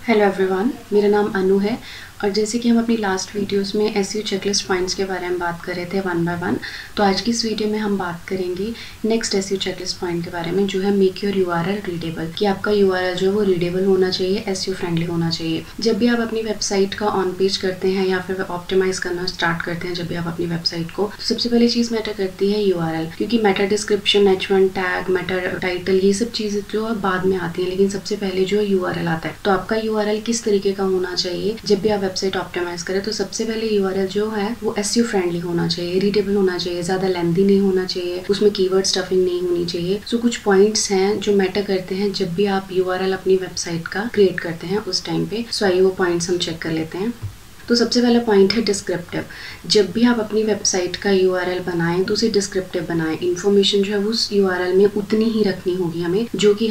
Hello everyone, मेरा नाम अनु है और जैसे कि हम अपनी लास्ट वीडियोस में एसईओ चेकलिस्ट पॉइंट्स के बारे में बात कर रहे थे वन बाय वन, तो आज की इस वीडियो में हम बात करेंगे नेक्स्ट एसईओ चेकलिस्ट पॉइंट के बारे में, जो है मेक योर यूआरएल रीडेबल। कि आपका यूआरएल जो है वो रीडेबल होना चाहिए, एसईओ फ्रेंडली होना चाहिए। जब भी आप अपनी वेबसाइट का ऑन पेज करते हैं या फिर ऑप्टिमाइज करना स्टार्ट करते हैं, जब भी आप अपनी वेबसाइट को, तो सबसे पहले चीज़ मैटर करती है यूआरएल, क्योंकि Meta description, H1 tag, Meta title, ये सब चीज़ें जो है बाद में आती हैं, लेकिन सबसे पहले जो है यूआरएल आता है। तो आपका यूआरएल किस तरीके का होना चाहिए जब भी आप वेबसाइट ऑप्टिमाइज करें, तो सबसे पहले यूआरएल जो है वो एसईओ फ्रेंडली होना चाहिए, रीडेबल होना चाहिए, ज्यादा लेंथी नहीं होना चाहिए, उसमें कीवर्ड स्टफिंग नहीं होनी चाहिए। सो कुछ पॉइंट्स हैं जो मैटर करते हैं जब भी आप यूआरएल अपनी वेबसाइट का क्रिएट करते हैं उस टाइम पे। सो आइए वो पॉइंट्स हम चेक कर लेते हैं। तो सबसे पहला पॉइंट है डिस्क्रिप्टिव। जब भी आप अपनी वेबसाइट का यूआरएल बनाएं तो उसे डिस्क्रिप्टिव बनाएं। इन्फॉर्मेशन जो है वो उस यूआरएल में उतनी ही रखनी होगी हमें, जो कि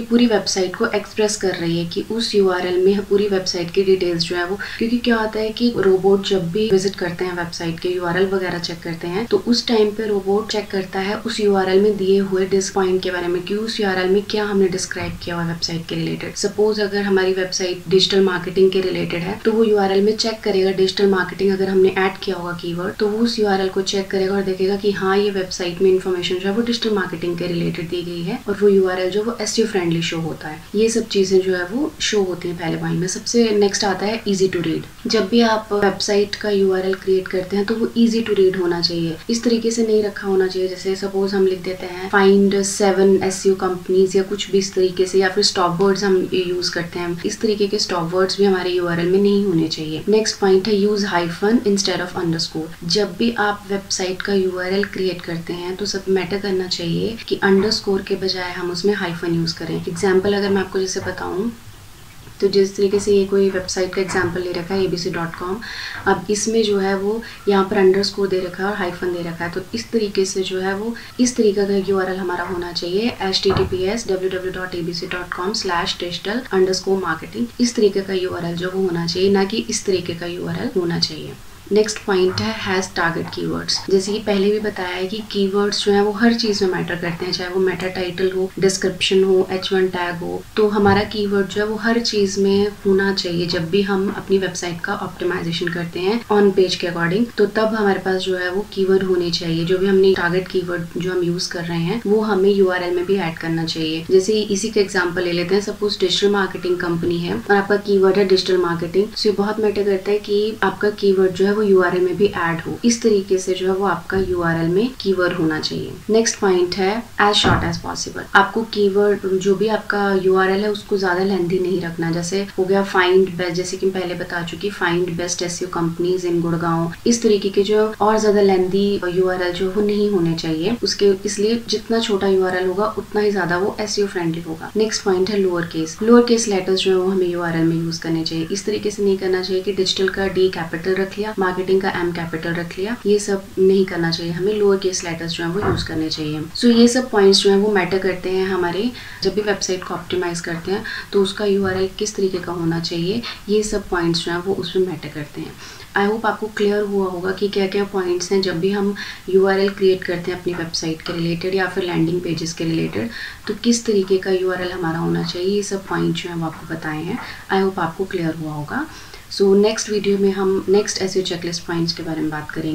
पूरी वेबसाइट को एक्सप्रेस कर रही है, कि उस यूआरएल में पूरी वेबसाइट की डिटेल्स जो है वो, क्योंकि क्या होता है कि रोबोट जब भी विजिट करते हैं वेबसाइट के, यूआरएल वगैरह चेक करते हैं, तो उस टाइम पे रोबोट चेक करता है उस यूआरएल में दिए हुए डिस्क पॉइंट के बारे में, कि उस यूआरएल में क्या हमने डिस्क्राइब किया हुआ वेबसाइट के रिलेटेड। सपोज अगर हमारी वेबसाइट डिजिटल मार्केटिंग के रिलेटेड है, तो वो यूआरएल में चेक करेगा डिजिटल मार्केटिंग, अगर हमने ऐड किया होगा कीवर्ड, तो वो उस यूआरएल को चेक करेगा और देखेगा कि हाँ, ये वेबसाइट में इन्फॉर्मेशन जो है वो डिजिटल मार्केटिंग के रिलेटेड दी गई है, और वो यूआरएल जो वो एसईओ फ्रेंडली शो होता है। ये सब चीजें जो है वो शो होती हैं पहले पॉइंट में। सबसे नेक्स्ट आता है इजी टू रीड। जब भी आप वेबसाइट का यूआरएल क्रिएट करते हैं तो वो इजी टू रीड होना चाहिए। इस तरीके से नहीं रखा होना चाहिए जैसे सपोज हम लिख देते हैं फाइंड 7 एसईओ कंपनीज या कुछ भी इस तरीके से, या फिर स्टॉप वर्ड्स हम यूज करते हैं। इस तरीके के स्टॉप वर्ड्स भी हमारे यूआरएल में नहीं होने चाहिए। नेक्स्ट पॉइंट है use hyphen instead of underscore. जब भी आप वेबसाइट का यूआरएल क्रिएट करते हैं तो सब मैटर करना चाहिए कि अंडरस्कोर के बजाय हम उसमें हाइफन यूज करें। एग्जाम्पल अगर मैं आपको जैसे बताऊं, तो जिस तरीके से ये कोई वेबसाइट का एग्जांपल ले रखा है abc.com, अब इसमें जो है वो यहाँ पर अंडरस्कोर दे रखा है और हाइफन दे रखा है, तो इस तरीके से जो है वो इस तरीके का यूआरएल हमारा होना चाहिए https www.abc.com/digital_marketing। इस तरीके का यूआरएल जो वो होना चाहिए, ना कि इस तरीके का यूआरएल होना चाहिए। नेक्स्ट पॉइंट है हैश टारगेट कीवर्ड्स। जैसे कि पहले भी बताया है कि कीवर्ड्स जो है वो हर चीज में मैटर करते हैं, चाहे वो मेटा टाइटल हो, डिस्क्रिप्शन हो, H1 टैग हो, तो हमारा कीवर्ड जो है वो हर चीज में होना चाहिए। जब भी हम अपनी वेबसाइट का ऑप्टिमाइजेशन करते हैं ऑन पेज के अकॉर्डिंग, तो तब हमारे पास जो है वो कीवर्ड होने चाहिए। जो भी हमने टारगेट कीवर्ड जो हम यूज कर रहे हैं वो हमें यूआरएल में भी ऐड करना चाहिए। जैसे इसी का एग्जाम्पल ले लेते हैं, सपोज डिजिटल मार्केटिंग कंपनी है और आपका कीवर्ड है डिजिटल मार्केटिंग, तो ये बहुत मैटर करता है कि आपका कीवर्ड जो है वो यूआरएल में भी ऐड हो। इस तरीके से जो है वो आपका यूआरएल में कीवर्ड होना चाहिए। नेक्स्ट पॉइंट है एज शॉर्ट एज पॉसिबल। आपको कीवर्ड जो भी आपका यूआरएल है उसको ज्यादा लेंथी नहीं रखना। जैसे हो गया फाइंड बेस्ट, जैसे कि पहले बता चुकी, find best SEO companies in Gurgaon. इस तरीके के जो और ज्यादा लेंथी यूआरएल जो वो नहीं होने चाहिए उसके, इसलिए जितना छोटा यूआरएल होगा उतना ही ज्यादा वो एसईओ फ्रेंडली होगा। नेक्स्ट पॉइंट है lower case. Lower case letters जो है वो हमें यूआरएल में यूज करने चाहिए। इस तरीके से नहीं करना चाहिए कि डिजिटल का डी कैपिटल रख लिया, मार्केटिंग का M कैपिटल रख लिया, ये सब नहीं करना चाहिए। हमें लोअर केस लेटर्स जो है वो यूज करने चाहिए। सो ये सब पॉइंट्स जो है वो मैटर करते हैं हमारे जब भी वेबसाइट को ऑप्टिमाइज करते हैं, तो उसका यूआरएल किस तरीके का होना चाहिए, ये सब पॉइंट्स जो है वो उसमें मैटर करते हैं। आई होप आपको क्लियर हुआ होगा कि क्या क्या पॉइंट्स हैं जब भी हम यूआरएल क्रिएट करते हैं अपनी वेबसाइट के रिलेटेड या फिर लैंडिंग पेजेस के रिलेटेड, तो किस तरीके का यूआरएल हमारा होना चाहिए। ये सब पॉइंट जो है वो आपको बताए हैं। आई होप आपको क्लियर हुआ होगा। सो नेक्स्ट वीडियो में हम नेक्स्ट एसईओ चेकलिस्ट पॉइंट्स के बारे में बात करेंगे।